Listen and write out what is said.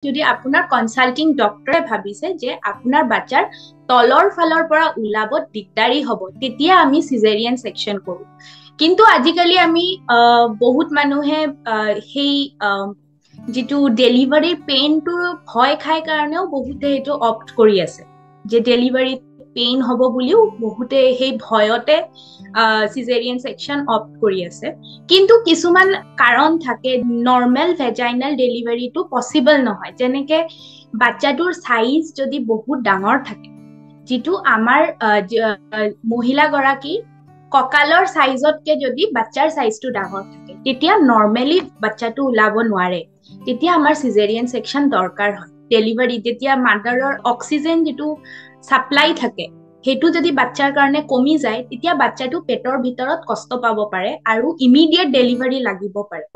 যদি আপোনাৰ কনসাল্টিং ডক্টৰে ভাবিছে যে আপোনাৰ বাচ্চাৰ তলৰ ফালৰ পৰা ওলাব দিগদাৰি হ'ব, তেতিয়া আমি সিজাৰিয়ান সেকশন কৰো। কিন্তু আজিকালি আমি বহুত মানুহে সেই যিটো ডেলিভাৰী পেইনটোৰ ভয় খাই কাৰণেও বহুতে সেইটো অপ্ট কৰি আছে, যে ডেলিভাৰী পেইন হ'ব বুলিও বহুতে সেই ভয়তে সিজাৰিয়ান সেকশন অপ্ট কৰি আছে। কিন্তু কিছুমান কাৰণ থাকে, নৰ্মেল ভেজাইনাল ডেলিভাৰীটো পচিবল নহয়, যেনেকে বাচ্চাটোৰ সাইজ যদি বহুত ডাঙৰ থাকে, যিটো আমাৰ মহিলা গৰাকী কঁকালৰ সাইজতকে যদি বাচ্চাৰ সাইজটো ডাঙৰ থাকে, তেতিয়া নৰ্মেলি বাচ্চাটো ওলাব নোৱাৰে, তেতিয়া আমাৰ সিজাৰিয়ান সেকশন দৰকাৰ হয়। ডেলিভাৰী যেতিয়া মাদাৰৰ অক্সিজেন যিটো সাপ্লাই থাকে সেইটো যদি বাচ্চাৰ কাৰণে কমি যায়, তেতিয়া বাচ্চাটো পেটৰ ভিতৰত কষ্ট পাব পাৰে আৰু ইমিডিয়েট ডেলিভাৰী লাগিব পাৰে।